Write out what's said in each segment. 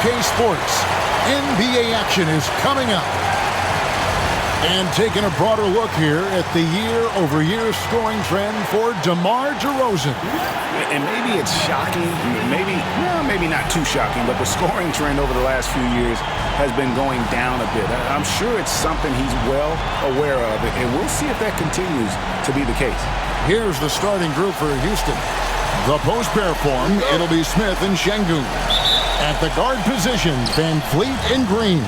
2K Sports. NBA action is coming up. And taking a broader look here at the year-over-year scoring trend for DeMar DeRozan. And maybe it's shocking, maybe not too shocking, but the scoring trend over the last few years has been going down a bit. I'm sure it's something he's well aware of, and we'll see if that continues to be the case. Here's the starting group for Houston. The post pair form, it'll be Smith and Şengün. At the guard position, Van Vliet and Green.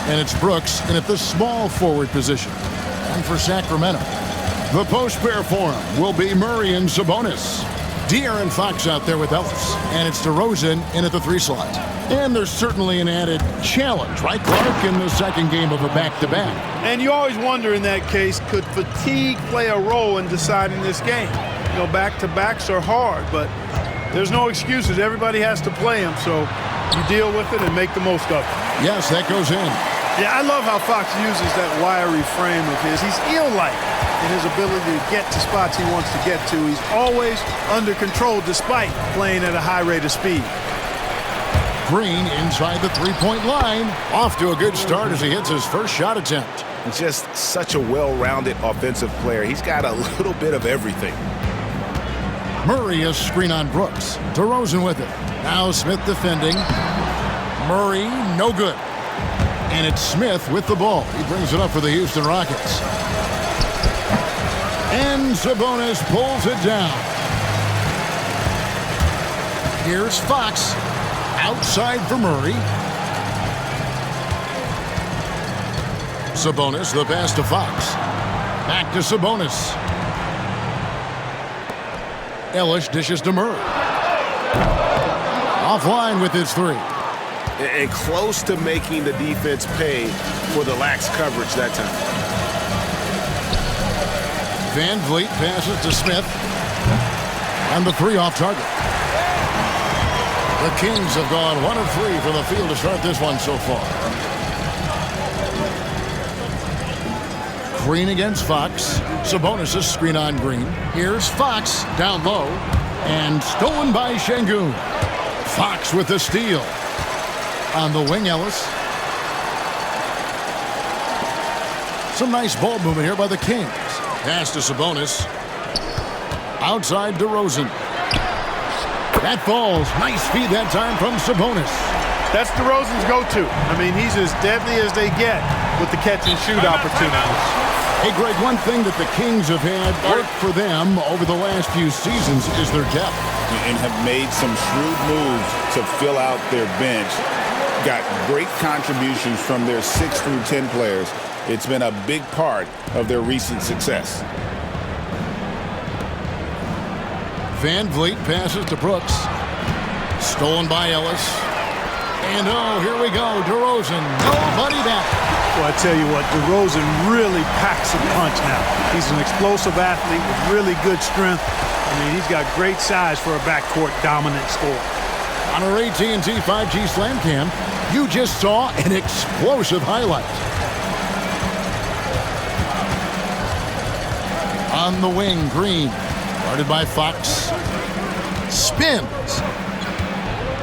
And it's Brooks in at the small forward position. And for Sacramento, the post pair form will be Murray and Sabonis. De'Aaron Fox out there with Ellis. And it's DeRozan in at the 3 slot. And there's certainly an added challenge, right, Clark, in the second game of a back-to-back. And you always wonder in that case, could fatigue play a role in deciding this game? You know, back-to-backs are hard, but there's no excuses. Everybody has to play them, so you deal with it and make the most of it. Yes, that goes in. Yeah, I love how Fox uses that wiry frame of his. He's eel-like in his ability to get to spots he wants to get to. He's always under control despite playing at a high rate of speed. Green inside the three-point line. Off to a good start as he hits his first shot attempt. Just such a well-rounded offensive player. He's got a little bit of everything. Murray a screen on Brooks. DeRozan with it. Now Smith defending. Murray, no good. And it's Smith with the ball. He brings it up for the Houston Rockets. And Sabonis pulls it down. Here's Fox. Outside for Murray. Sabonis, the pass to Fox. Back to Sabonis. Ellis dishes to Murray. Offline with his 3. And close to making the defense pay for the lax coverage that time. Van Vliet passes to Smith. And the 3 off target. The Kings have gone 1 of 3 from the field to start this one so far. Green against Fox. Sabonis a screen on Green. Here's Fox down low. And stolen by Şengün. Fox with the steal. On the wing, Ellis. Some nice ball movement here by the Kings. Pass to Sabonis. Outside DeRozan. That falls. Nice feed that time from Sabonis. That's DeRozan's go-to. I mean, he's as deadly as they get with the catch-and-shoot opportunities. Hey, Greg, one thing that the Kings have had work for them over the last few seasons is their depth. And have made some shrewd moves to fill out their bench. Got great contributions from their 6 through 10 players. It's been a big part of their recent success. Van Vliet passes to Brooks. Stolen by Ellis. And oh, here we go. DeRozan. Nobody back. Well, I tell you what, DeRozan really packs a punch now. He's an explosive athlete with really good strength. I mean, he's got great size for a backcourt dominant scorer. On our AT&T 5G Slam Cam, you just saw an explosive highlight. On the wing, Green. Guarded by Fox. Spins.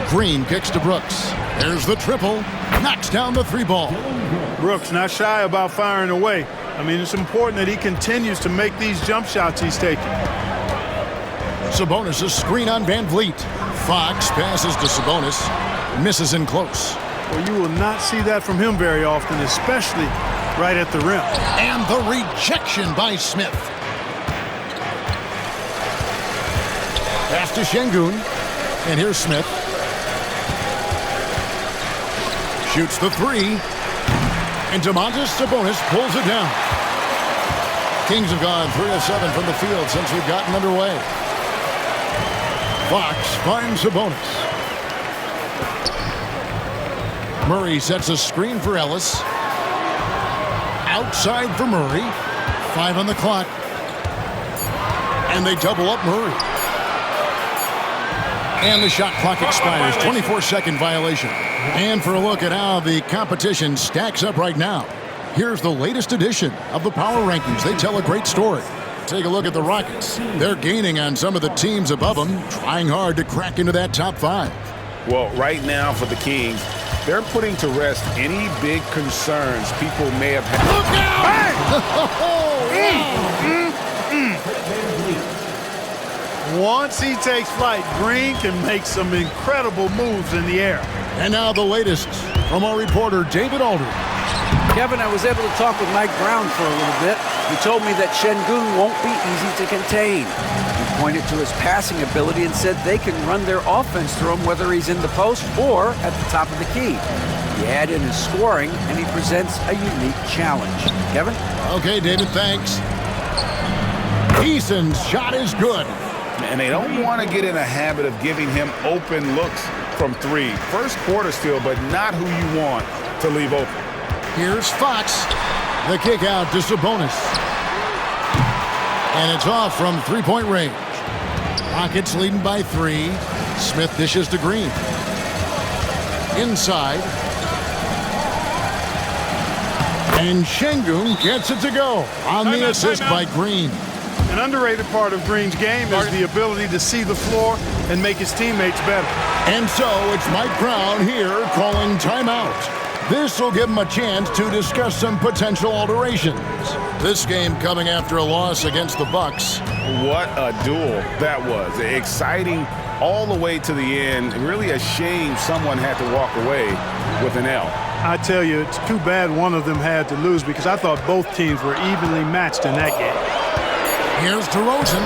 Green kicks to Brooks. There's the triple. Knocks down the 3 ball. Brooks not shy about firing away. I mean, it's important that he continues to make these jump shots he's taking. Sabonis a screen on Van Vliet. Fox passes to Sabonis. Misses in close. Well, you will not see that from him very often, especially right at the rim. And the rejection by Smith. Pass to Şengün. And here's Smith. Shoots the 3. And Domantas Sabonis pulls it down. Kings have gone 3 of 7 from the field since we've gotten underway. Fox finds Sabonis. Murray sets a screen for Ellis. Outside for Murray. 5 on the clock. And they double up Murray. And the shot clock expires. 24-second violation. And for a look at how the competition stacks up right now, here's the latest edition of the Power Rankings. They tell a great story. Take a look at the Rockets. They're gaining on some of the teams above them, trying hard to crack into that top 5. Well, right now for the Kings, they're putting to rest any big concerns people may have had. Look out! Once he takes flight, Green can make some incredible moves in the air. And now the latest from our reporter, David Aldridge. Kevin, I was able to talk with Mike Brown for a little bit. He told me that Şengün won't be easy to contain. He pointed to his passing ability and said they can run their offense through him whether he's in the post or at the top of the key. You add in his scoring, and he presents a unique challenge. Kevin? Okay, David, thanks. Eason's shot is good. And they don't want to get in a habit of giving him open looks from three. First quarter still, but not who you want to leave open. Here's Fox. The kick out to Sabonis. And it's off from three-point range. Rockets leading by 3. Smith dishes to Green. Inside. And Şengün gets it to go on the assist by Green. An underrated part of Green's game is the ability to see the floor and make his teammates better. And so it's Mike Brown here calling timeout. This will give him a chance to discuss some potential alterations. This game coming after a loss against the Bucks. What a duel that was. Exciting all the way to the end. Really a shame someone had to walk away with an L. I tell you, it's too bad one of them had to lose because I thought both teams were evenly matched in that game. Here's DeRozan.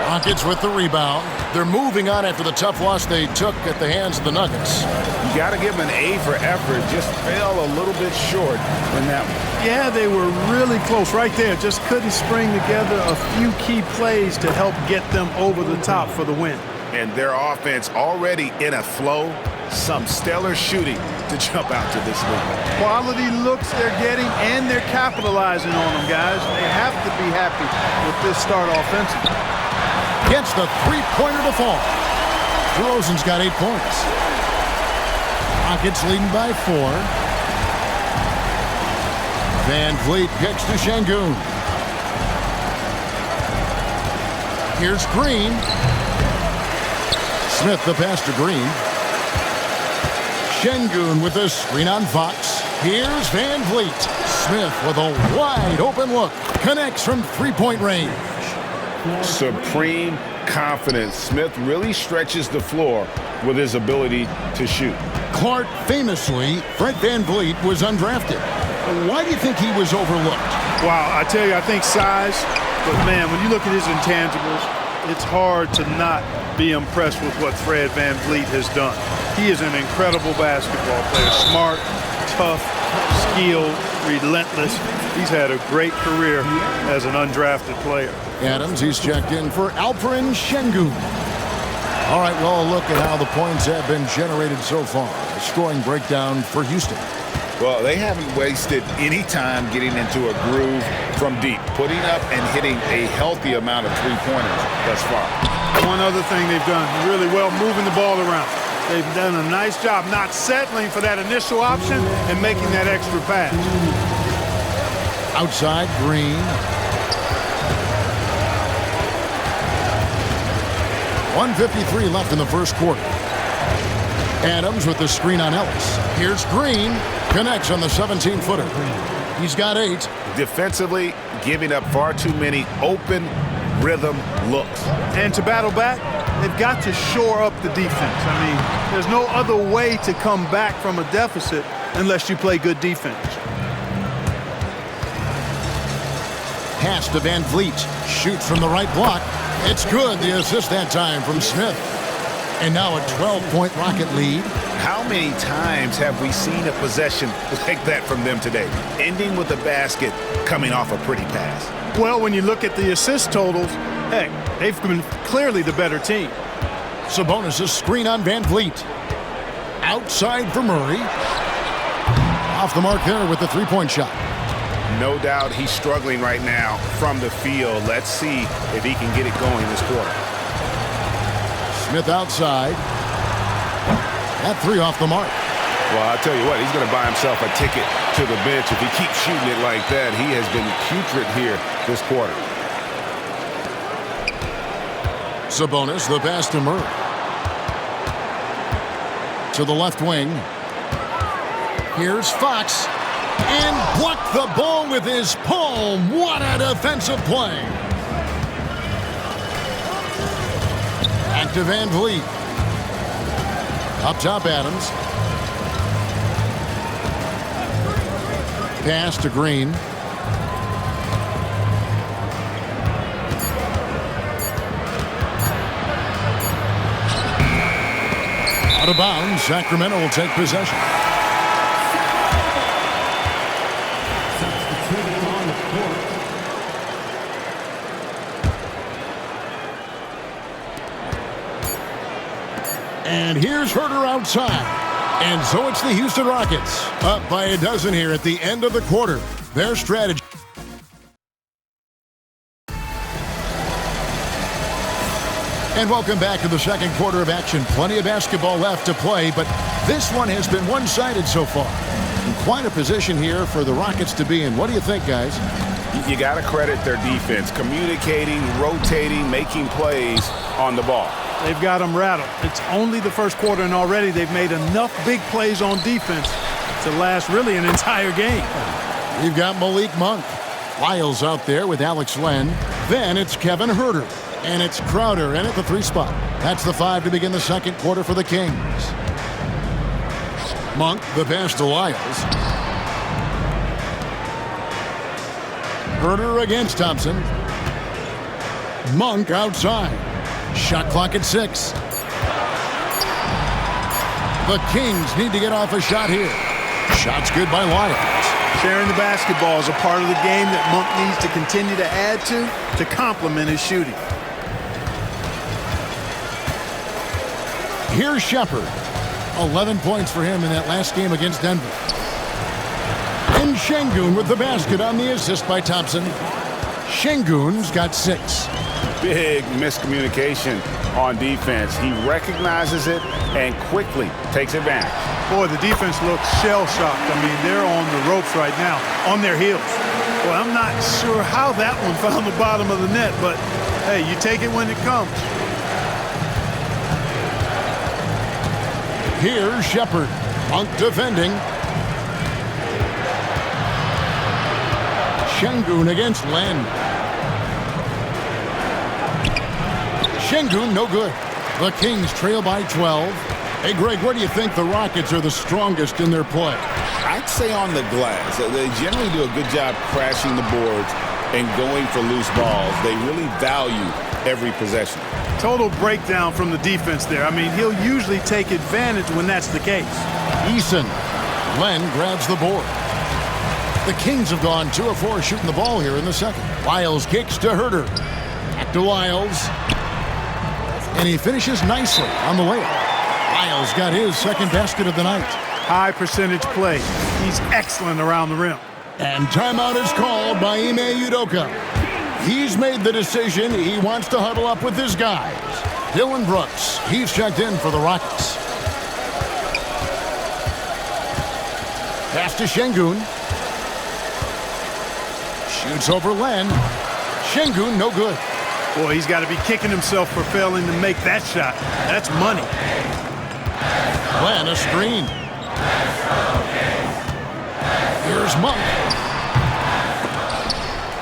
Rockets with the rebound. They're moving on after the tough loss they took at the hands of the Nuggets. You got to give them an A for effort. Just fell a little bit short in that one. Yeah, they were really close right there. Just couldn't string together a few key plays to help get them over the top for the win. And their offense already in a flow. Some stellar shooting to jump out to this league. Quality looks they're getting, and they're capitalizing on them, guys. They have to be happy with this start offensively. Gets the three-pointer to fall. DeRozan's got 8 points. Rockets leading by 4. Van Vliet kicks to Şengün. Here's Green. Smith the pass to Green. Şengün with a screen on Fox. Here's Van Vliet. Smith with a wide open look. Connects from three-point range. Supreme confidence. Smith really stretches the floor with his ability to shoot. Clark famously, Fred Van Vliet was undrafted. Why do you think he was overlooked? Wow, I tell you, I think size. But, man, when you look at his intangibles, it's hard to not be impressed with what Fred Van Vliet has done. He is an incredible basketball player. Smart, tough, skilled, relentless. He's had a great career as an undrafted player. Adams, he's checked in for Alperen Şengün. All right, well, look at how the points have been generated so far. A scoring breakdown for Houston. Well, they haven't wasted any time getting into a groove from deep, putting up and hitting a healthy amount of three-pointers thus far. One other thing they've done really well, moving the ball around. They've done a nice job not settling for that initial option and making that extra pass. Outside, Green. 1:53 left in the first quarter. Adams with the screen on Ellis. Here's Green. Connects on the 17-footer. He's got 8. Defensively, giving up far too many open rhythm looks. And to battle back, they've got to shore up the defense. I mean, there's no other way to come back from a deficit unless you play good defense. Pass to Van Vliet. Shoots from the right block. It's good. The assist that time from Smith. And now a 12-point Rocket lead. How many times have we seen a possession like that from them today? Ending with a basket, coming off a pretty pass. Well, when you look at the assist totals, heck, they've been clearly the better team. Sabonis' screen on Van Vliet. Outside for Murray. Off the mark there with the three-point shot. No doubt he's struggling right now from the field. Let's see if he can get it going this quarter. Smith outside. That 3 off the mark. Well, I'll tell you what, he's going to buy himself a ticket to the bench. If he keeps shooting it like that, he has been putrid here this quarter. Sabonis, the pass to Murray. to the left wing. Here's Fox. And blocked the ball with his palm. What a defensive play. Back to Van Vliet. Up top, Adams. Pass to Green. Out of bounds. Sacramento will take possession. And here's Herter outside. And so it's the Houston Rockets up by a dozen here at the end of the quarter. Their strategy. And welcome back to the second quarter of action. Plenty of basketball left to play, but this one has been one-sided so far. And quite a position here for the Rockets to be in. What do you think, guys? You got to credit their defense, communicating, rotating, making plays on the ball. They've got them rattled. It's only the first quarter, and already they've made enough big plays on defense to last really an entire game. We've got Malik Monk. Lyles out there with Alex Len. Then it's Kevin Herter. And it's Crowder in at the 3 spot. That's the 5 to begin the second quarter for the Kings. Monk, the pass to Lyles. Herter against Thompson. Monk outside. Shot clock at 6. The Kings need to get off a shot here. Shot's good by Lyles. Sharing the basketball is a part of the game that Monk needs to continue to add to complement his shooting. Here's Shepard. 11 points for him in that last game against Denver. And Şengün with the basket on the assist by Thompson. Şengün's got 6. Big miscommunication on defense. He recognizes it and quickly takes advantage. Boy, the defense looks shell-shocked. I mean, they're on the ropes right now, on their heels. Well, I'm not sure how that one found the bottom of the net, but hey, you take it when it comes. Here's Shepard. Monk defending. Şengün against Len. Şengün no good. The Kings trail by 12. Hey, Greg, where do you think the Rockets are the strongest in their play? I'd say on the glass. They generally do a good job crashing the boards and going for loose balls. They really value every possession. Total breakdown from the defense there. I mean, he'll usually take advantage when that's the case. Eason. Len grabs the board. The Kings have gone 2 of 4 shooting the ball here in the second. Lyles kicks to Herter. Back to Lyles. And he finishes nicely on the layup. Lyles got his second basket of the night. High percentage play. He's excellent around the rim. And timeout is called by Ime Udoka. He's made the decision. He wants to huddle up with his guys. Dylan Brooks, he's checked in for the Rockets. Pass to Şengün. Shoots over Len. Şengün no good. Boy, he's got to be kicking himself for failing to make that shot. That's money. Len a screen. Here's Monk.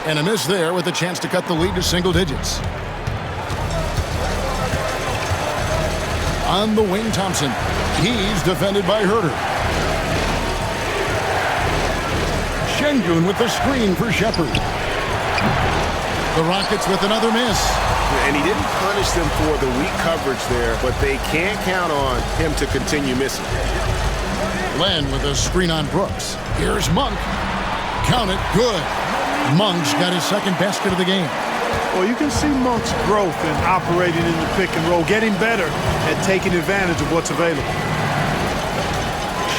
And a miss there with a chance to cut the lead to single digits. On the wing, Thompson. He's defended by Herter. Şengün with the screen for Shepard. The Rockets with another miss. And he didn't punish them for the weak coverage there, but they can't count on him to continue missing. Len with a screen on Brooks. Here's Monk. Count it. Good. Monk's got his second basket of the game. Well, you can see Monk's growth in operating in the pick and roll, getting better at taking advantage of what's available.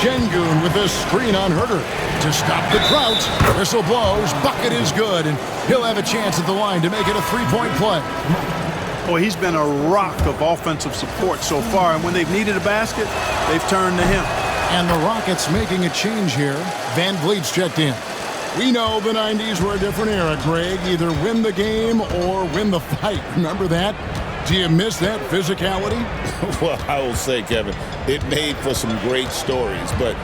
Şengün with a screen on Herter to stop the drought. Whistle blows. Bucket is good, and he'll have a chance at the line to make it a three-point play. Boy, he's been a rock of offensive support so far, and when they've needed a basket, they've turned to him. And the Rockets making a change here. Van Vliet's checked in. We know the 90s were a different era, Greg. Either win the game or win the fight. Remember that? Do you miss that physicality? Well, I will say, Kevin, it made for some great stories, but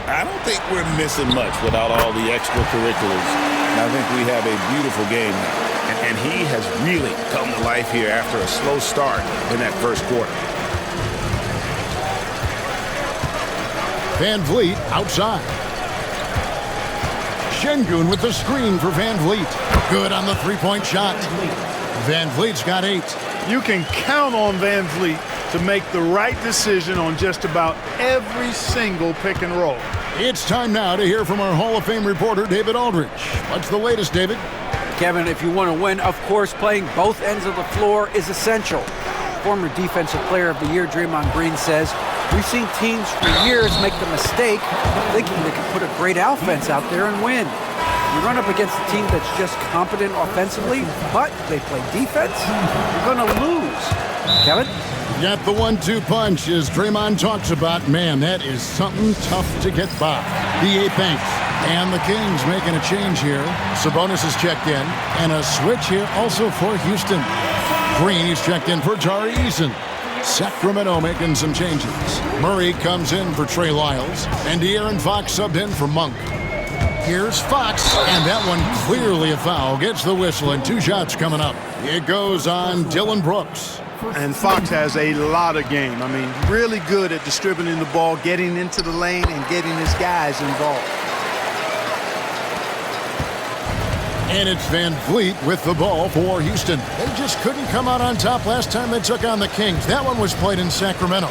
I don't think we're missing much without all the extracurriculars. And I think we have a beautiful game now. And he has really come to life here after a slow start in that first quarter. Van Vliet outside. Şengün with the screen for Van Vliet. Good on the three-point shot. Van Vliet's got 8. You can count on Van Vliet to make the right decision on just about every single pick and roll. It's time now to hear from our Hall of Fame reporter, David Aldridge. What's the latest, David? Kevin, if you want to win, of course, playing both ends of the floor is essential. Former Defensive Player of the Year Draymond Green says, we've seen teams for years make the mistake of thinking they can put a great offense out there and win. You run up against a team that's just competent offensively, but they play defense, you're going to lose. Kevin? Got the 1-2 punch as Draymond talks about. Man, that is something tough to get by. The 8 banks. And the Kings making a change here. Sabonis is checked in. And a switch here also for Houston. Green is checked in for Tari Eason. Sacramento making some changes. Murray comes in for Trey Lyles. And De'Aaron Fox subbed in for Monk. Here's Fox. And that one clearly a foul. Gets the whistle and 2 shots coming up. It goes on Dillon Brooks. And Fox has a lot of game. I mean, really good at distributing the ball, getting into the lane, and getting his guys involved. And it's Van Vliet with the ball for Houston. They just couldn't come out on top last time they took on the Kings. That one was played in Sacramento.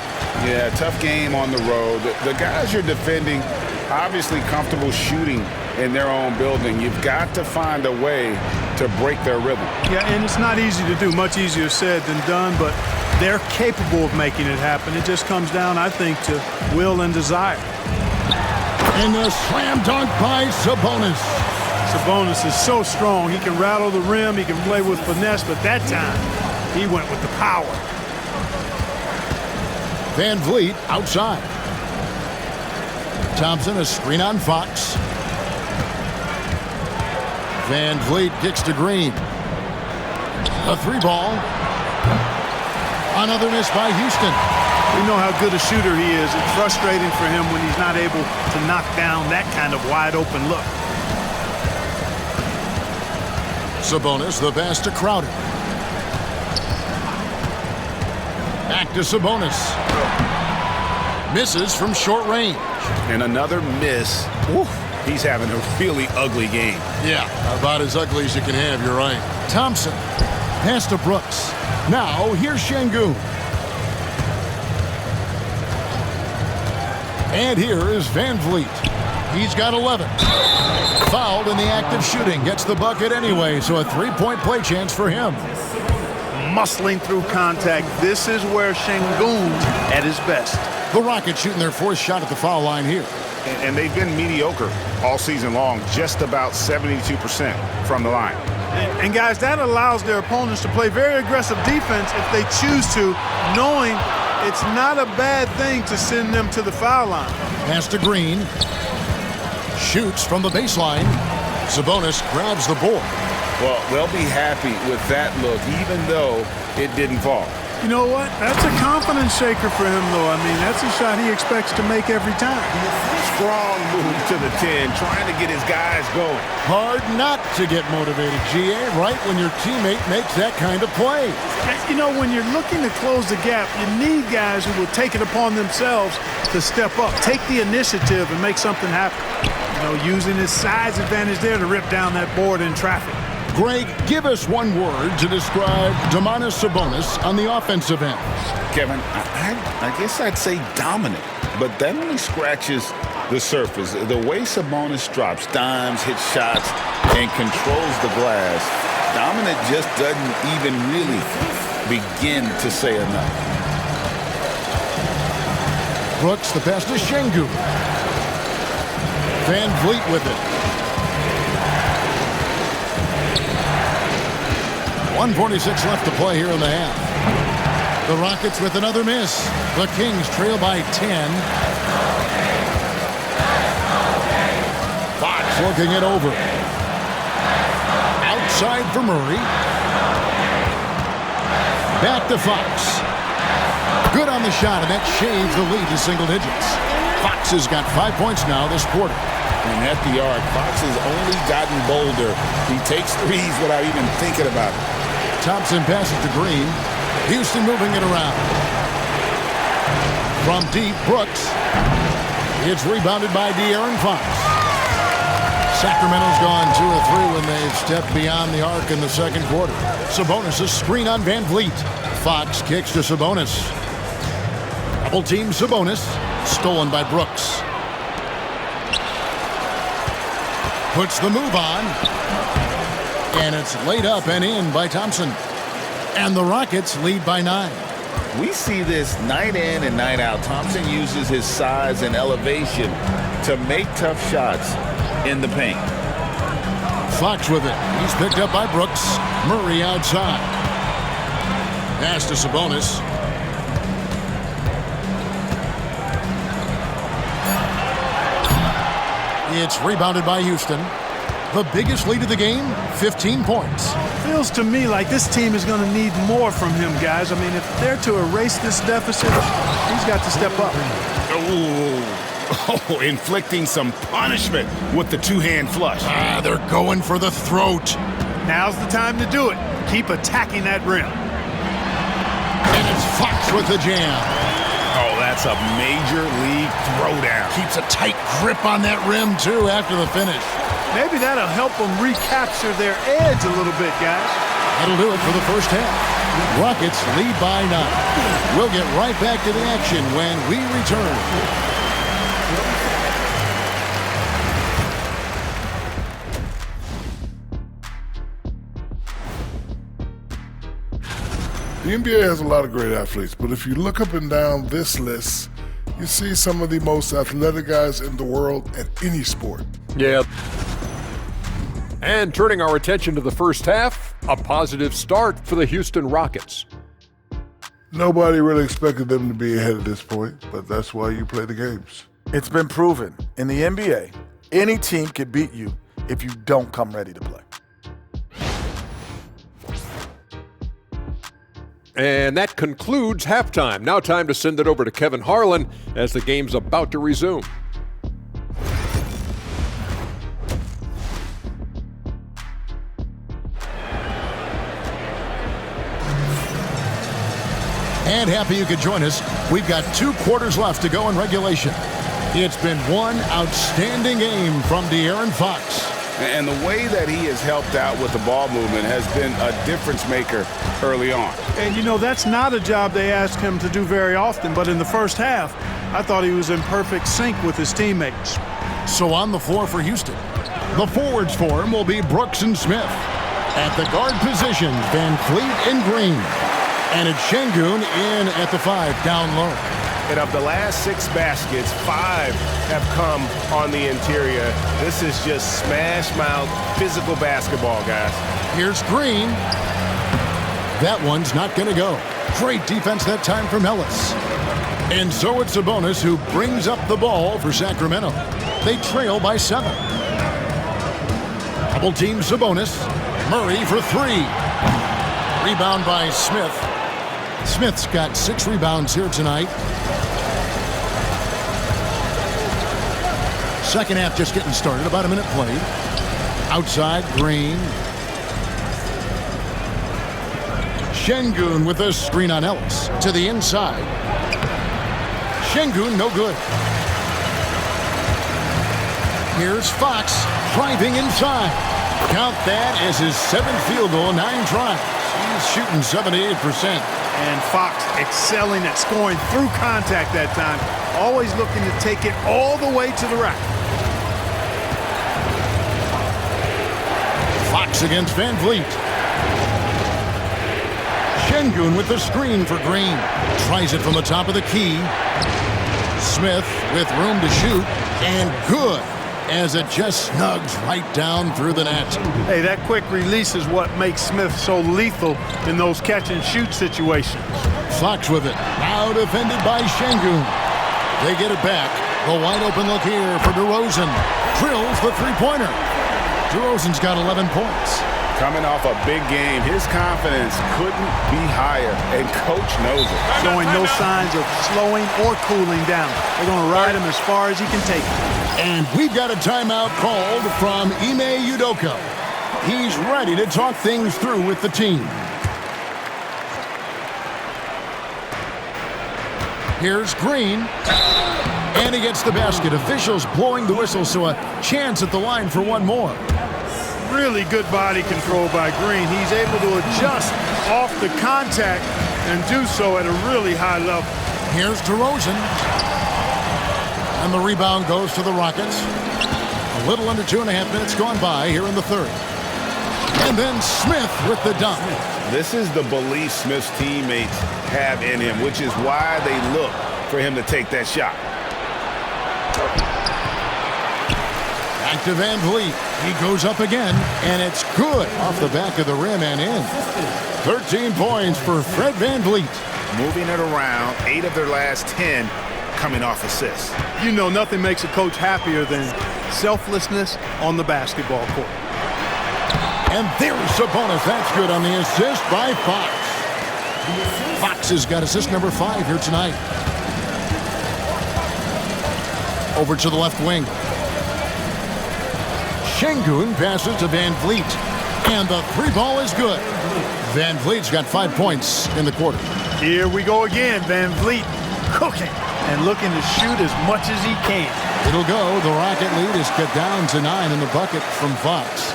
Yeah, tough game on the road. The guys you're defending, obviously comfortable shooting in their own building. You've got to find a way to break their rhythm. Yeah, and it's not easy to do. Much easier said than done, but they're capable of making it happen. It just comes down, I think, to will and desire. And the slam dunk by Sabonis. Sabonis is so strong. He can rattle the rim. He can play with finesse, but that time he went with the power. Van Vliet outside. Thompson a screen on Fox. Van Vliet kicks to Green. A 3-ball. Another miss by Houston. We know how good a shooter he is. It's frustrating for him when he's not able to knock down that kind of wide open look. Sabonis, the pass to Crowder. Back to Sabonis. Misses from short range. And another miss. Oof, he's having a really ugly game. Yeah, about as ugly as you can have, you're right. Thompson, pass to Brooks. Now, here's Şengün. And here is Van Vliet. He's got 11. Fouled in the act of shooting. Gets the bucket anyway, so a 3-point play chance for him. Muscling through contact. This is where Şengün at his best. The Rockets shooting their 4th shot at the foul line here. And they've been mediocre all season long, just about 72% from the line. And guys, that allows their opponents to play very aggressive defense if they choose to, knowing it's not a bad thing to send them to the foul line. Pass to Green. Shoots from the baseline. Sabonis grabs the board. Well, they'll be happy with that look, even though it didn't fall. You know what? That's a confidence shaker for him, though. I mean, that's a shot he expects to make every time. Strong move to the 10, trying to get his guys going. Hard not to get motivated, GA, right when your teammate makes that kind of play. You know, when you're looking to close the gap, you need guys who will take it upon themselves to step up, take the initiative, and make something happen. You know, using his size advantage there to rip down that board in traffic. Greg, give us one word to describe Domantas Sabonis on the offensive end. Kevin, I guess I'd say dominant, but that only scratches the surface. The way Sabonis drops dimes, hits shots, and controls the glass, dominant just doesn't even really begin to say enough. Brooks, the pass to Şengün. Van Vliet with it. 1:46 left to play here in the half. The Rockets with another miss. The Kings trail by 10. Fox looking it over. Outside for Murray. Back to Fox. Good on the shot, and that shaves the lead to single digits. Fox has got 5 points now this quarter. And at the arc, Fox has only gotten bolder. He takes threes without even thinking about it. Thompson passes to Green. Houston moving it around. From deep, Brooks. It's rebounded by De'Aaron Fox. Sacramento's gone 2 of 3 when they've stepped beyond the arc in the second quarter. Sabonis, a screen on Van Vliet. Fox kicks to Sabonis. Double team Sabonis. Stolen by Brooks. Puts the move on. And it's laid up and in by Thompson. And the Rockets lead by 9. We see this night in and night out. Thompson uses his size and elevation to make tough shots in the paint. Fox with it. He's picked up by Brooks. Murray outside. Pass to Sabonis. It's rebounded by Houston. The biggest lead of the game, 15 points. Feels to me like this team is going to need more from him, guys. I mean, if they're to erase this deficit, he's got to step up. Oh, inflicting some punishment with the two-hand flush. They're going for the throat. Now's the time to do it. Keep attacking that rim. And it's Fox with the jam. Oh, that's a major league throwdown. Keeps a tight grip on that rim, too, after the finish. Maybe that'll help them recapture their edge a little bit, guys. That'll do it for the first half. Rockets lead by 9. We'll get right back to the action when we return. The NBA has a lot of great athletes, but if you look up and down this list, you see some of the most athletic guys in the world at any sport. Yeah. And turning our attention to the first half, a positive start for the Houston Rockets. Nobody really expected them to be ahead at this point, but that's why you play the games. It's been proven in the NBA, any team can beat you if you don't come ready to play. And that concludes halftime. Now time to send it over to Kevin Harlan as the game's about to resume. And happy you could join us. We've got 2 quarters left to go in regulation. It's been one outstanding game from De'Aaron Fox. And the way that he has helped out with the ball movement has been a difference maker early on. And, you know, that's not a job they ask him to do very often, but in the first half, I thought he was in perfect sync with his teammates. So on the floor for Houston, the forwards for him will be Brooks and Smith. At the guard position, Van Vliet and Green. And it's Şengün in at the 5, down low. And of the last 6 baskets, 5 have come on the interior. This is just smash-mouth, physical basketball, guys. Here's Green. That one's not going to go. Great defense that time from Ellis. And so it's Sabonis who brings up the ball for Sacramento. They trail by 7. Double team Sabonis. Murray for 3. Rebound by Smith. Smith's got 6 rebounds here tonight. Second half just getting started, about a minute played. Outside, Green. Şengün with a screen on Ellis. To the inside. Şengün, no good. Here's Fox driving inside. Count that as his 7th field goal, 9 tries. He's shooting 78%. And Fox excelling at scoring through contact that time. Always looking to take it all the way to the rack. Fox against Van Vliet. Şengün with the screen for Green. Tries it from the top of the key. Smith with room to shoot. And good, as it just snugs right down through the net. Hey, that quick release is what makes Smith so lethal in those catch-and-shoot situations. Fox with it. Now defended by Şengün. They get it back. The wide-open look here for DeRozan. Drills the three-pointer. DeRozan's got 11 points. Coming off a big game, his confidence couldn't be higher, and Coach knows it. Showing no signs of slowing or cooling down. They're going to ride him as far as he can take him. And we've got a timeout called from Ime Udoka. He's ready to talk things through with the team. Here's Green. And he gets the basket. Officials blowing the whistle, so a chance at the line for one more. Really good body control by Green. He's able to adjust off the contact and do so at a really high level. Here's DeRozan. And the rebound goes to the Rockets. A little under 2.5 minutes gone by here in the third. And then Smith with the dunk. This is the belief Smith's teammates have in him, which is why they look for him to take that shot. Back to Van Vliet. He goes up again, and it's good off the back of the rim and in. 13 points for Fred Van Vliet. Moving it around, 8 of their last 10 coming off assists. You know, nothing makes a coach happier than selflessness on the basketball court. And there's Sabonis. That's good on the assist by Fox. Fox has got assist number 5 here tonight. Over to the left wing. Şengün passes to Van Vliet. And the 3-ball is good. Van Vliet's got 5 points in the quarter. Here we go again. Van Vliet cooking and looking to shoot as much as he can. It'll go. The Rocket lead is cut down to 9 in the bucket from Fox.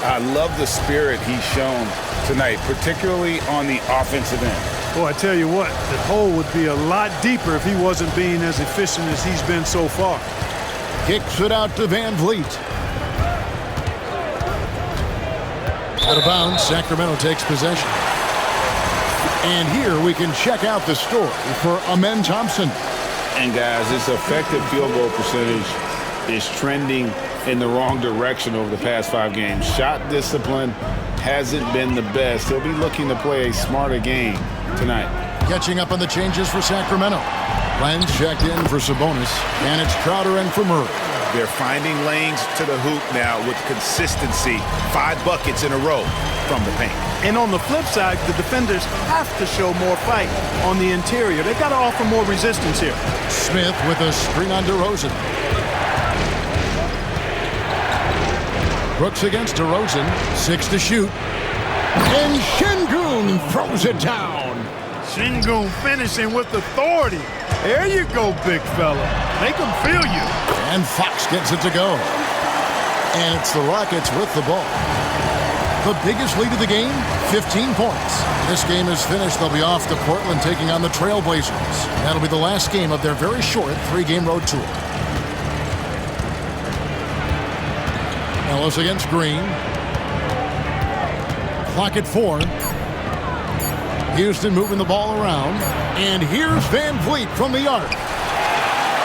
I love the spirit he's shown tonight, particularly on the offensive end. Well, I tell you what, the hole would be a lot deeper if he wasn't being as efficient as he's been so far. Kicks it out to Van Vliet. Out of bounds, Sacramento takes possession. And here we can check out the story for Amen Thompson. And guys, this effective field goal percentage is trending in the wrong direction over the past 5 games. Shot discipline hasn't been the best. He'll be looking to play a smarter game tonight. Catching up on the changes for Sacramento. Lenz checked in for Sabonis, and it's Crowder in for Murray. They're finding lanes to the hoop now with consistency. 5 buckets in a row from the paint. And on the flip side, the defenders have to show more fight on the interior. They've got to offer more resistance here. Smith with a screen on DeRozan. Brooks against DeRozan. 6 to shoot. And Şengün throws it down. Şengün finishing with authority. There you go, big fella. Make them feel you. And Fox gets it to go. And it's the Rockets with the ball. The biggest lead of the game, 15 points. This game is finished. They'll be off to Portland taking on the Trailblazers. That'll be the last game of their very short 3-game road tour. Ellis against Green. Clock at 4. Houston moving the ball around. And here's Van Vliet from the arc.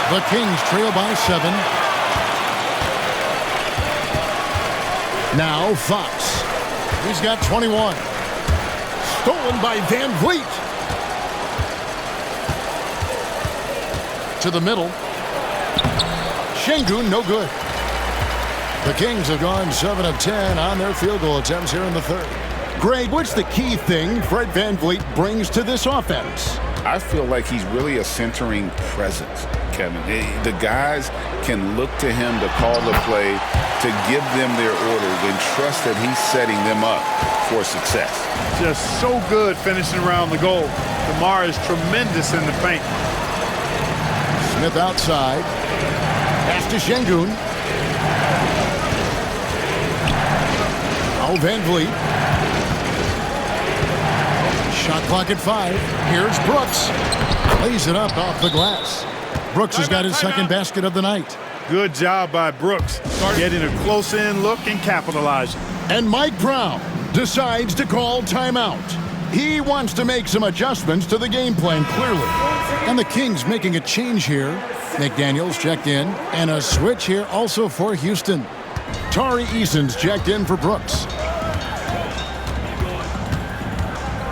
The Kings trail by 7. Now Fox. He's got 21. Stolen by Van Vliet. To the middle. Şengün, no good. The Kings have gone 7 of 10 on their field goal attempts here in the third. Greg, what's the key thing Fred Van Vliet brings to this offense? I feel like he's really a centering presence, Kevin. The guys can look to him to call the play, to give them their orders, and trust that he's setting them up for success. Just so good finishing around the goal. DeMar is tremendous in the paint. Smith outside. Pass to Şengün. Now Van Vliet. Shot clock at 5. Here's Brooks. Lays it up off the glass. Brooks has got his second basket of the night. Good job by Brooks. Getting a close-in look and capitalizing. And Mike Brown decides to call timeout. He wants to make some adjustments to the game plan, clearly. And the Kings making a change here. McDaniels checked in. And a switch here also for Houston. Tari Eason's checked in for Brooks.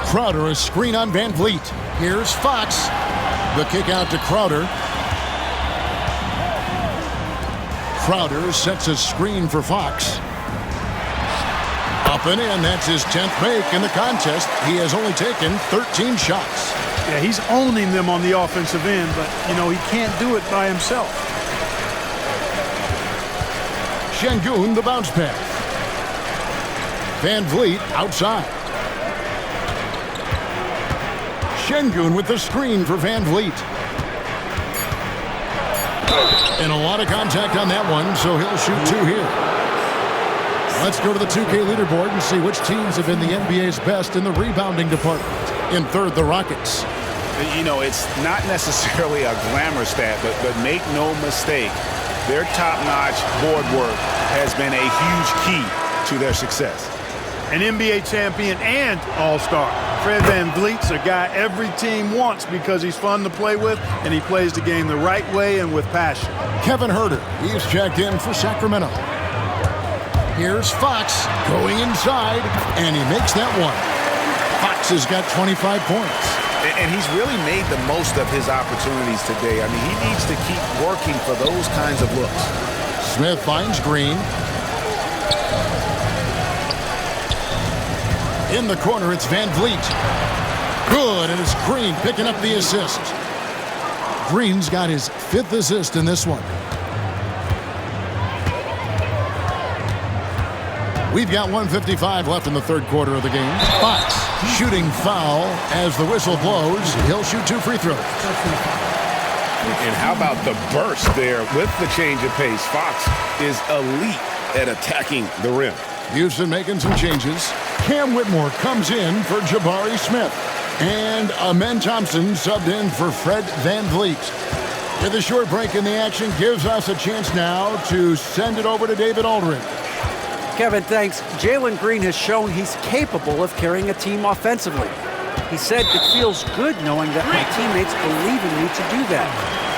Crowder, a screen on Van Vliet. Here's Fox. The kick out to Crowder. Crowder sets a screen for Fox. A Up and in. That's his 10th make in the contest. He has only taken 13 shots. Yeah, he's owning them on the offensive end, but, he can't do it by himself. Şengün, the bounce pass. Van Vliet outside. Şengün with the screen for Van Vliet. And a lot of contact on that one, so he'll shoot 2 here. Let's go to the 2K leaderboard and see which teams have been the NBA's best in the rebounding department. In third, the Rockets. It's not necessarily a glamour stat, but make no mistake, their top-notch board work has been a huge key to their success. An NBA champion and all-star. Fred VanVleet's a guy every team wants because he's fun to play with and he plays the game the right way and with passion. Kevin Huerter, he's checked in for Sacramento. Here's Fox going inside, and he makes that one. Fox has got 25 points. And he's really made the most of his opportunities today. I mean, he needs to keep working for those kinds of looks. Smith finds Green. In the corner, it's Van Vliet. Good, and it's Green picking up the assist. Green's got his 5th assist in this one. We've got 1:55 left in the third quarter of the game. Fox shooting foul as the whistle blows. He'll shoot 2 free throws. And how about the burst there with the change of pace? Fox is elite at attacking the rim. Houston making some changes. Cam Whitmore comes in for Jabari Smith. And Amen Thompson subbed in for Fred VanVleet. With a short break in the action, gives us a chance now to send it over to David Aldridge. Kevin, thanks. Jalen Green has shown he's capable of carrying a team offensively. He said, "It feels good knowing that my teammates believe in me to do that.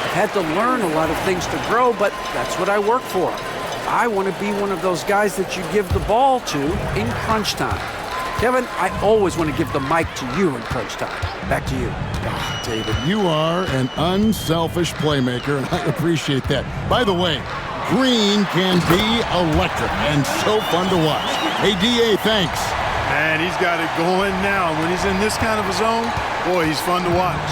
I've had to learn a lot of things to grow, but that's what I work for. I want to be one of those guys that you give the ball to in crunch time." Kevin, I always want to give the mic to you in crunch time. Back to you. Oh, David, you are an unselfish playmaker, and I appreciate that. By the way, Green can be electric and so fun to watch. Hey, DA, thanks. And he's got it going now. When he's in this kind of a zone, boy, he's fun to watch.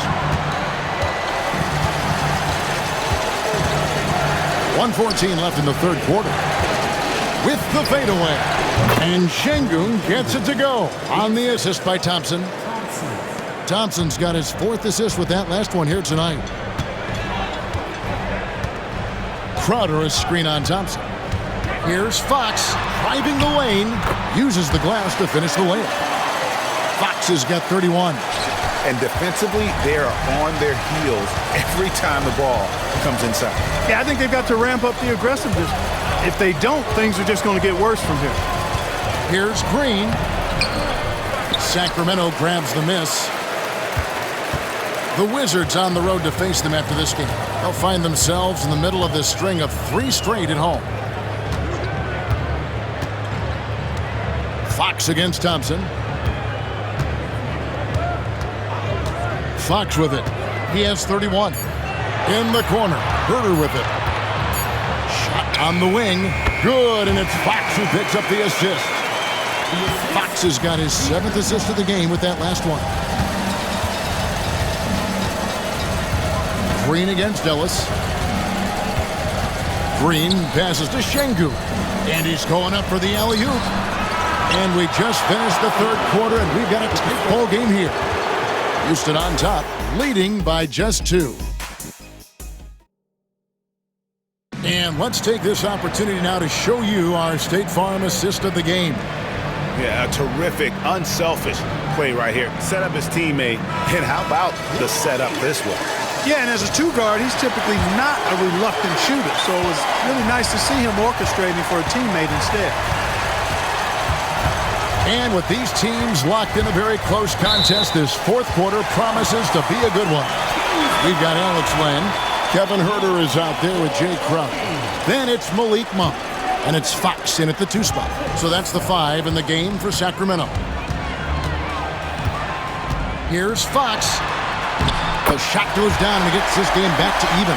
1:14 left in the third quarter. With the fadeaway. And Şengün gets it to go on the assist by Thompson. Thompson's got his 4th assist with that last one here tonight. Crowder is screen on Thompson. Here's Fox driving the lane. Uses the glass to finish the layup. Fox has got 31. And defensively, they are on their heels every time the ball comes inside. Yeah, I think they've got to ramp up the aggressiveness. If they don't, things are just going to get worse from here. Here's Green. Sacramento grabs the miss. The Wizards on the road to face them after this game. They'll find themselves in the middle of this string of 3 straight at home. Fox against Thompson. Fox with it. He has 31. In the corner. Huerter with it. Shot on the wing. Good, and it's Fox who picks up the assist. Fox has got his 7th assist of the game with that last one. Green against Ellis. Green passes to Şengün. And he's going up for the alley-oop. And we just finished the third quarter, and we've got a tight ball game here. Houston on top, leading by just 2. And let's take this opportunity now to show you our State Farm assist of the game. Yeah, a terrific, unselfish play right here. Set up his teammate, and how about the setup this way? Yeah, and as a 2 guard, he's typically not a reluctant shooter, so it was really nice to see him orchestrating for a teammate instead. And with these teams locked in a very close contest, this 4th quarter promises to be a good one. We've got Alex Len. Kevin Huerter is out there with Jay Crowder. Then it's Malik Monk. And it's Fox in at the 2 spot. So that's the 5 in the game for Sacramento. Here's Fox. The shot goes down and gets this game back to even.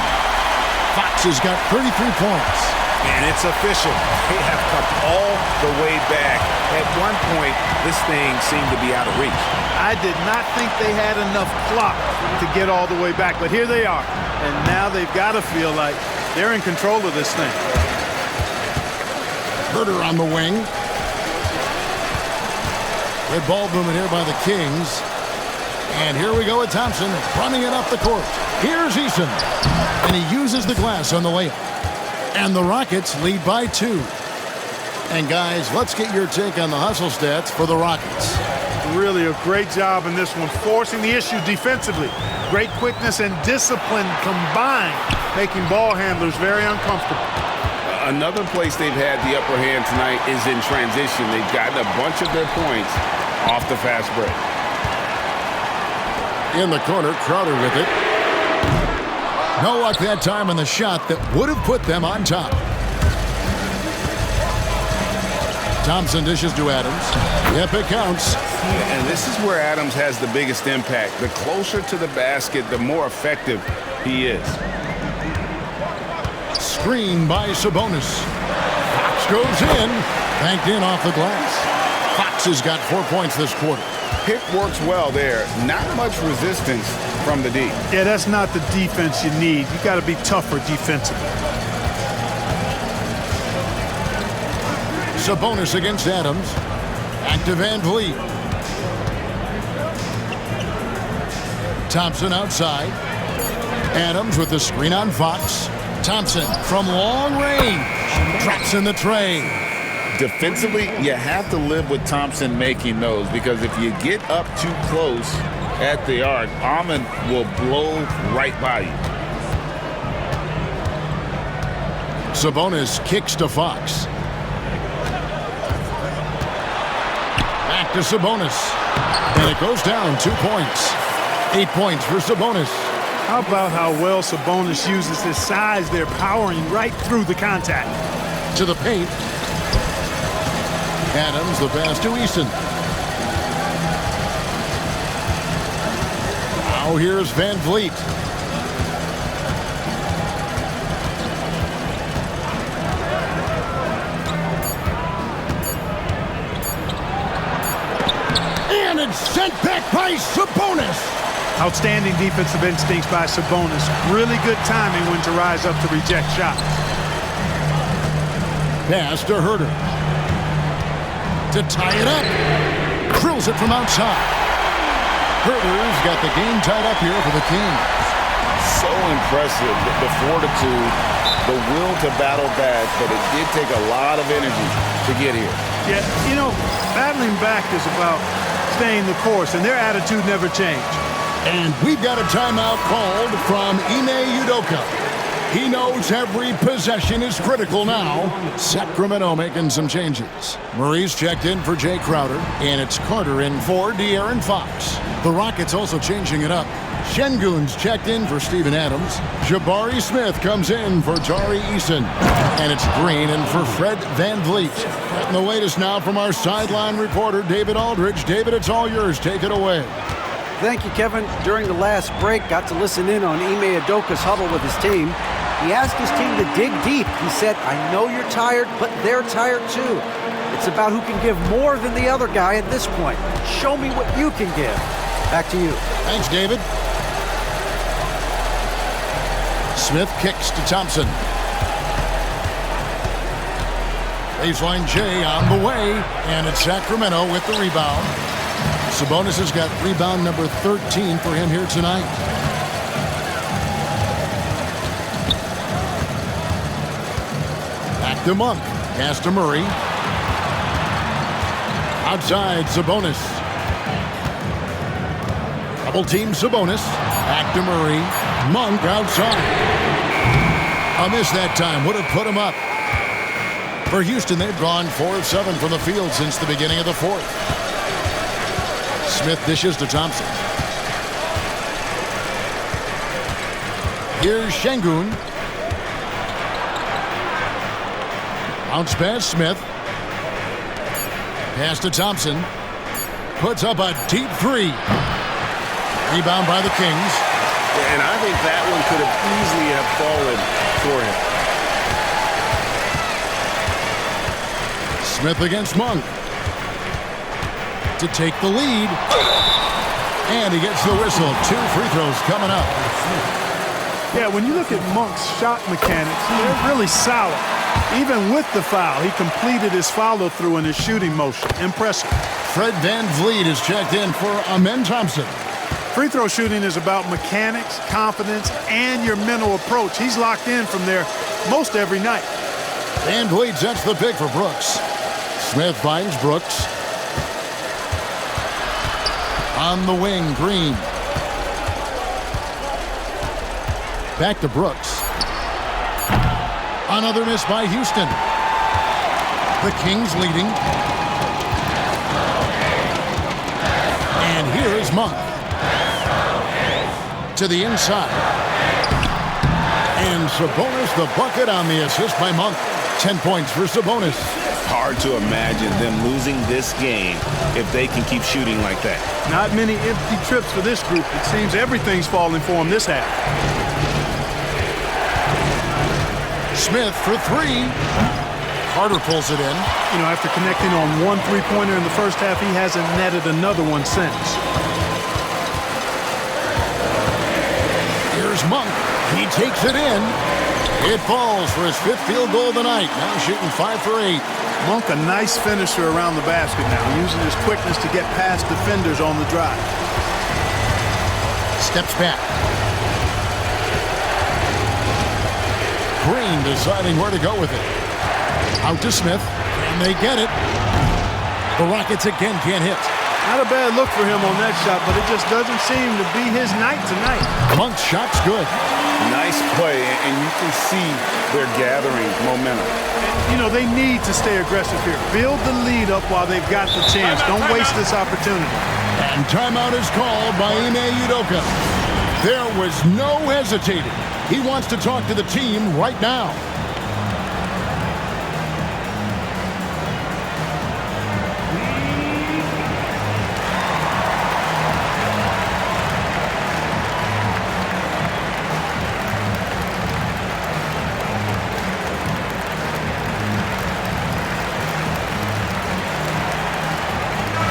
Fox has got 33 points. And it's official. They have come all the way back. At one point, this thing seemed to be out of reach. I did not think they had enough clock to get all the way back, but here they are. And now they've got to feel like they're in control of this thing. Herter on the wing. Good ball movement here by the Kings. And here we go with Thompson running it up the court. Here's Eason. And he uses the glass on the layup. And the Rockets lead by 2. And guys, let's get your take on the hustle stats for the Rockets. Really a great job in this one, forcing the issue defensively. Great quickness and discipline combined, making ball handlers very uncomfortable. Another place they've had the upper hand tonight is in transition. They've gotten a bunch of their points off the fast break. In the corner, Crowder with it. No luck that time on the shot that would have put them on top. Thompson dishes to Adams. Yep, it counts. And this is where Adams has the biggest impact. The closer to the basket, the more effective he is. Screen by Sabonis. Fox goes in. Banked in off the glass. Fox has got 4 points this quarter. Pick works well there. Not much resistance from the D. Yeah, that's not the defense you need. You got to be tougher defensively. Sabonis against Adams. Back to Van Vliet. Thompson outside. Adams with the screen on Fox. Thompson from long range. Drops in the tray. Defensively, you have to live with Thompson making those, because if you get up too close at the arc, Ahmed will blow right by you. Sabonis kicks to Fox. Back to Sabonis. And it goes down 2 points. 8 points for Sabonis. How about how well Sabonis uses his size there, powering right through the contact. To the paint. Adams, the pass to Eason. Now here's Van Vliet. And it's sent back by Sabonis. Outstanding defensive instincts by Sabonis. Really good timing when to rise up to reject shots. Pass to Herter. To tie it up. Drills it from outside. Herter's got the game tied up here for the Kings. So impressive, the fortitude, the will to battle back, but it did take a lot of energy to get here. Yeah, you know, battling back is about staying the course, and their attitude never changed. And we've got a timeout called from Ime Udoka. He knows every possession is critical now. Sacramento making some changes. Murray's checked in for Jay Crowder, and it's Carter in for De'Aaron Fox. The Rockets also changing it up. Şengün's checked in for Steven Adams. Jabari Smith comes in for Tari Eason. And it's Green in for Fred Van Vliet. And the latest now from our sideline reporter, David Aldridge. David, it's all yours. Take it away. Thank you, Kevin. During the last break, got to listen in on Ime Udoka's huddle with his team. He asked his team to dig deep. He said, I know you're tired, but they're tired too. It's about who can give more than the other guy at this point. Show me what you can give. Back to you. Thanks, David. Smith kicks to Thompson. Baseline J on the way, and it's Sacramento with the rebound. Sabonis has got rebound number 13 for him here tonight. Back to Monk. Pass to Murray. Outside, Sabonis. Double team Sabonis. Back to Murray. Monk outside. A miss that time. Would have put him up. For Houston, they've gone 4 of 7 from the field since the beginning of the fourth. Smith dishes to Thompson. Here's Şengün. Bounce pass Smith. Pass to Thompson. Puts up a deep three. Rebound by the Kings. And I think that one could have easily have fallen for him. Smith against Monk. To take the lead. And he gets the whistle. 2 free throws coming up. Yeah, when you look at Monk's shot mechanics, they're really solid. Even with the foul, he completed his follow-through in his shooting motion. Impressive. Fred VanVleet is checked in for Amen Thompson. Free throw shooting is about mechanics, confidence, and your mental approach. He's locked in from there most every night. VanVleet sets the pick for Brooks. Smith finds Brooks. On the wing, Green. Back to Brooks. Another miss by Houston. The Kings leading. And here is Monk. To the inside. And Sabonis the bucket on the assist by Monk. 10 points for Sabonis. Hard to imagine them losing this game if they can keep shooting like that. Not many empty trips for this group. It seems everything's falling for them this half. Smith for 3. Carter pulls it in. You know, after connecting on 1 3-pointer in the first half, he hasn't netted another one since. Here's Monk. He takes it in. It falls for his 5th field goal of the night. Now shooting 5 for 8. Monk, a nice finisher around the basket now, using his quickness to get past defenders on the drive. Steps back. Green deciding where to go with it. Out to Smith, and they get it. The Rockets again can't hit. Not a bad look for him on that shot, but it just doesn't seem to be his night tonight. Monk's shot's good. Nice play, and you can see they're gathering momentum. You know, they need to stay aggressive here. Build the lead up while they've got the chance. Don't waste this opportunity. And timeout is called by Ime Udoka. There was no hesitating. He wants to talk to the team right now.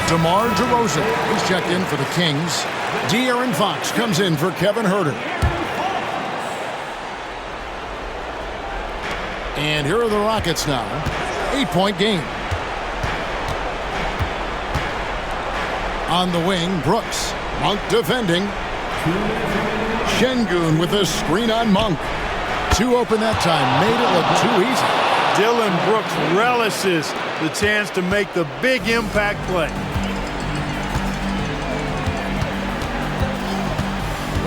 DeMar DeRozan, he's checked in for the Kings. De'Aaron Fox comes in for Kevin Huerter. And here are the Rockets now. 8-point game. On the wing, Brooks. Monk defending. Şengün with a screen on Monk. 2 open that time. Made it look too easy. Dylan Brooks relishes the chance to make the big impact play.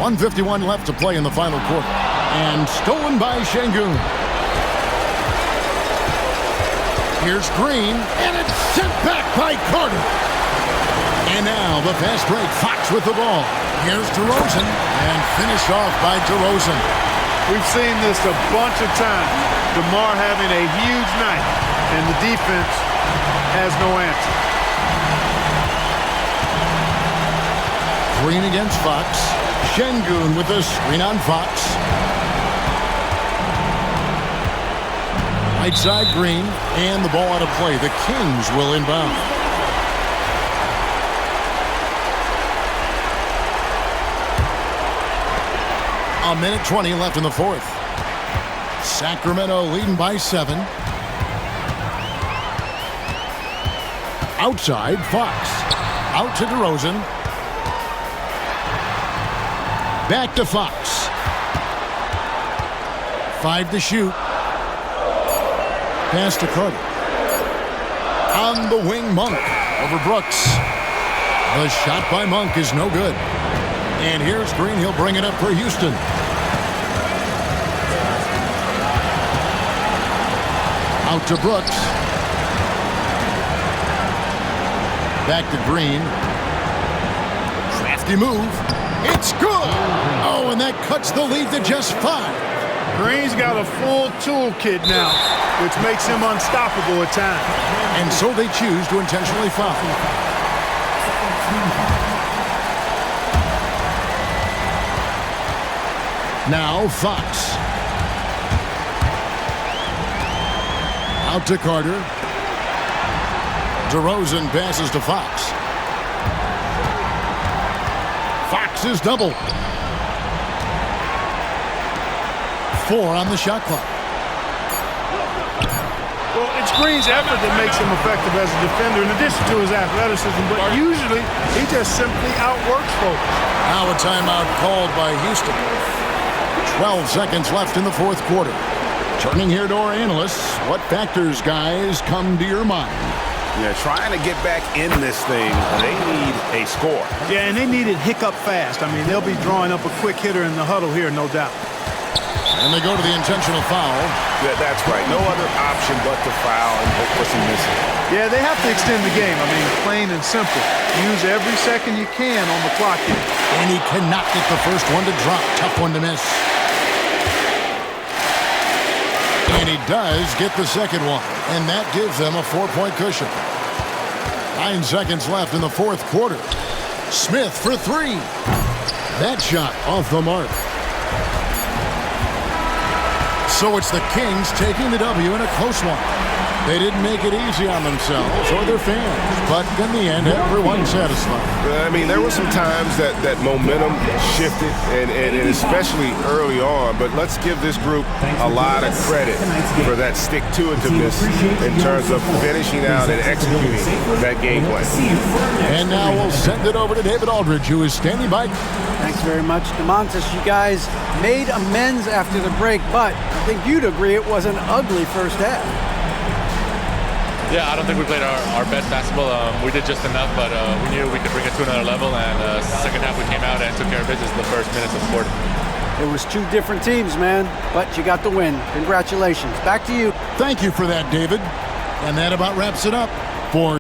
1:51 left to play in the final quarter. And stolen by Şengün. Here's Green, and it's sent back by Carter. And now the fast break. Fox with the ball. Here's DeRozan, and finished off by DeRozan. We've seen this a bunch of times. DeMar having a huge night, and the defense has no answer. Green against Fox. Şengün with a screen on Fox. Right side Green, and the ball out of play. The Kings will inbound. A minute 20 left in the fourth. Sacramento leading by 7. Outside, Fox. Out to DeRozan. Back to Fox. 5 to shoot. Pass to Carter. On the wing, Monk over Brooks. The shot by Monk is no good. And here's Green. He'll bring it up for Houston. Out to Brooks. Back to Green. Crafty move. It's good. Oh, and that cuts the lead to just 5. Green's got a full toolkit now, which makes him unstoppable at times. And so they choose to intentionally foul. Now Fox. Out to Carter. DeRozan passes to Fox. Fox is doubled. 4 on the shot clock. Well, it's Green's effort that makes him effective as a defender in addition to his athleticism, but usually he just simply outworks folks. Now a timeout called by Houston. 12 seconds left in the fourth quarter. Turning here to our analysts, what factors, guys, come to your mind? Yeah, trying to get back in this thing, they need a score. Yeah, and they need it hiccup fast. I mean, they'll be drawing up a quick hitter in the huddle here, no doubt. And they go to the intentional foul. Yeah, that's right. No other option but to foul and hope for some missing. Yeah, they have to extend the game. I mean, plain and simple. Use every second you can on the clock here. And he cannot get the first one to drop. Tough one to miss. And he does get the second one. And that gives them a 4-point cushion. 9 seconds left in the fourth quarter. Smith for 3. That shot off the mark. So it's the Kings taking the W in a close one. They didn't make it easy on themselves or their fans, but in the end, everyone's satisfied. I mean, there were some times that momentum shifted, and especially early on, but let's give this group a lot of credit for that stick-to-itiveness in terms of finishing out and executing that game plan. And now we'll send it over to David Aldridge, who is standing by. Thanks very much, DeMontis. You guys made amends after the break, but I think you'd agree it was an ugly first half. Yeah, I don't think we played our best basketball. We did just enough, but we knew we could bring it to another level. And second half, we came out and took care of business the first minutes of the quarter. It was 2 different teams, man, but you got the win. Congratulations. Back to you. Thank you for that, David. And that about wraps it up for